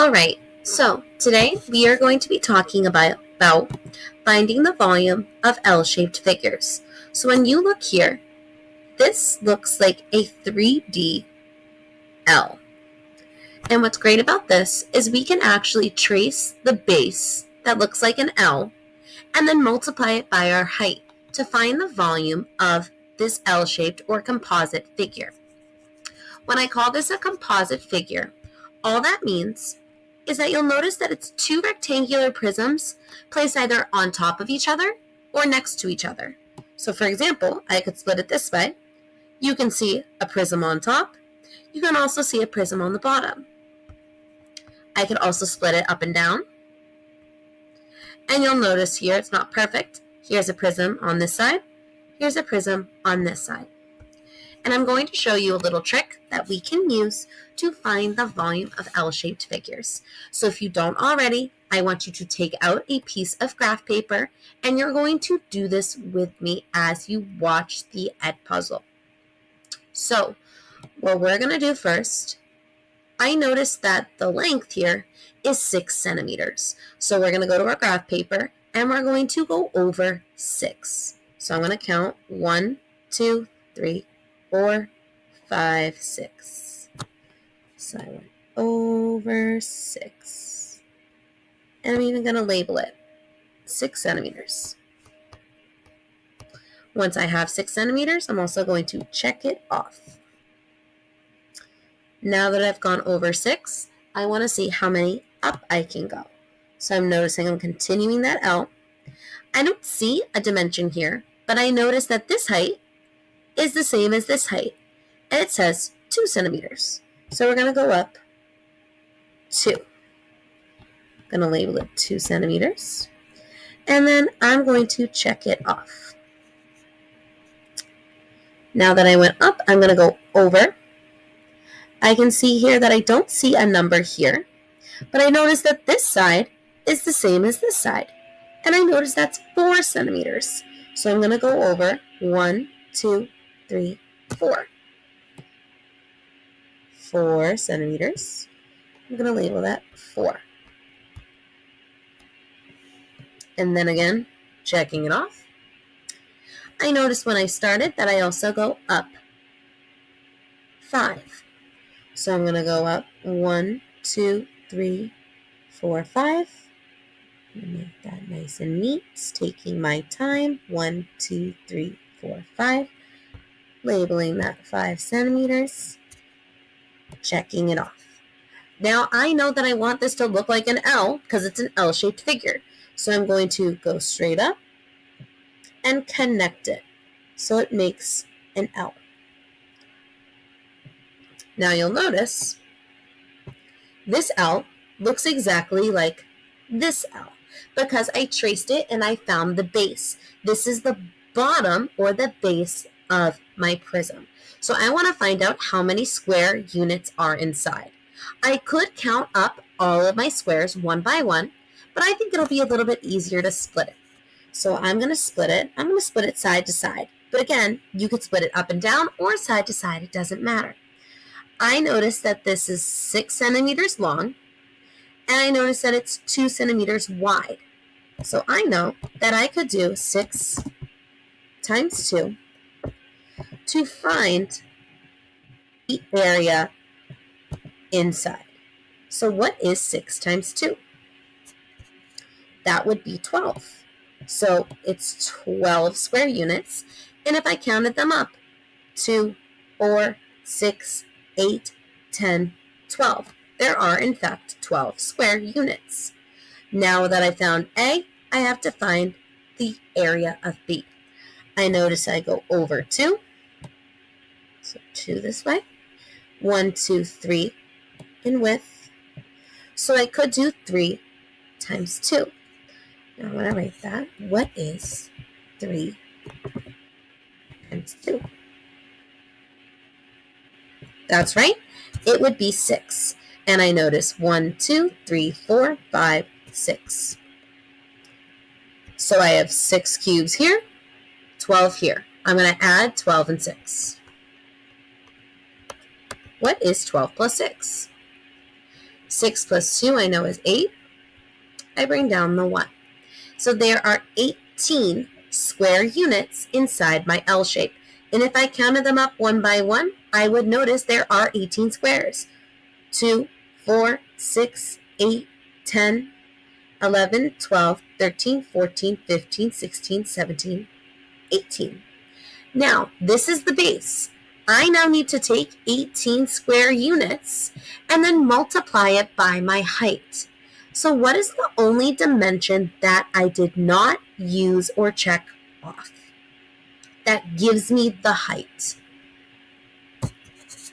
All right, so today we are going to be talking about finding the volume of L-shaped figures. So when you look here, this looks like a 3D L. And what's great about this is we can actually trace the base that looks like an L and then multiply it by our height to find the volume of this L-shaped or composite figure. When I call this a composite figure, all that means is that you'll notice that it's two rectangular prisms placed either on top of each other or next to each other. So for example, I could split it this way. You can see a prism on top. You can also see a prism on the bottom. I could also split it up and down. And you'll notice here it's not perfect. Here's a prism on this side. Here's a prism on this side. And I'm going to show you a little trick that we can use to find the volume of L-shaped figures. So if you don't already, I want you to take out a piece of graph paper and you're going to do this with me as you watch the Edpuzzle. So what we're going to do first, I noticed that the length here is 6 centimeters. So we're going to go to our graph paper and we're going to go over 6. So I'm going to count 1, 2, 3, 4, 5, 6. So I went over 6. And I'm even going to label it 6 centimeters. Once I have 6 centimeters, I'm also going to check it off. Now that I've gone over 6, I want to see how many up I can go. So I'm noticing I'm continuing that L. I don't see a dimension here, but I notice that this height is the same as this height, and it says 2 centimeters. So we're going to go up 2. I'm going to label it 2 centimeters, and then I'm going to check it off. Now that I went up, I'm going to go over. I can see here that I don't see a number here, but I notice that this side is the same as this side, and I notice that's 4 centimeters. So I'm going to go over 1, 2, 3, 4. 4 centimeters. I'm going to label that 4. And then again, checking it off. I noticed when I started that I also go up 5. So I'm going to go up 1, 2, 3, 4, 5. Make that nice and neat. Taking my time. 1, 2, 3, 4, 5. Labeling that 5 centimeters. Checking it off. Now I know that I want this to look like an L because it's an L-shaped figure. So I'm going to go straight up and connect it so it makes an L. Now you'll notice this L looks exactly like this L because I traced it and I found the base. This is the bottom or the base of my prism. So I want to find out how many square units are inside. I could count up all of my squares one by one, but I think it'll be a little bit easier to split it. So I'm going to split it. I'm going to split it side to side. But again, you could split it up and down or side to side. It doesn't matter. I noticed that this is 6 centimeters long, and I noticed that it's 2 centimeters wide. So I know that I could do 6 times 2 to find the area inside. So what is 6 times 2? That would be 12. So it's 12 square units. And if I counted them up, 2, 4, 6, 8, 10, 12. There are, in fact, 12 square units. Now that I found A, I have to find the area of B. I notice I go over 2. So 2 this way. 1, 2, 3 in width. So I could do 3 times 2. Now when I write that, what is 3 times 2? That's right. It would be 6. And I notice 1, 2, 3, 4, 5, 6. So I have 6 cubes here, 12 here. I'm going to add 12 and 6. What is 12 plus 6? 6 plus 2 I know is 8. I bring down the 1. So there are 18 square units inside my L shape. And if I counted them up one by one, I would notice there are 18 squares. 2, 4, 6, 8, 10, 11, 12, 13, 14, 15, 16, 17, 18. Now, this is the base. I now need to take 18 square units and then multiply it by my height. So what is the only dimension that I did not use or check off that gives me the height?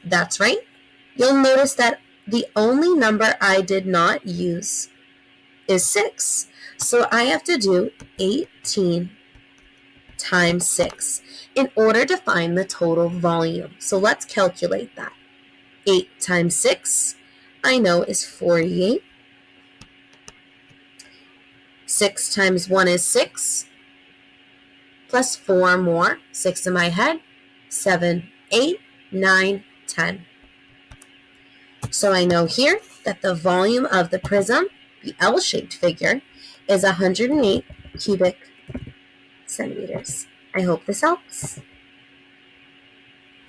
That's right. You'll notice that the only number I did not use is 6. So I have to do 18 times 6 in order to find the total volume. So let's calculate that. 8 times 6, I know, is 48. 6 times 1 is 6, plus 4 more, 6 in my head, 7, 8, 9, 10. So I know here that the volume of the prism, the L-shaped figure, is 108 cubic centimeters. I hope this helps.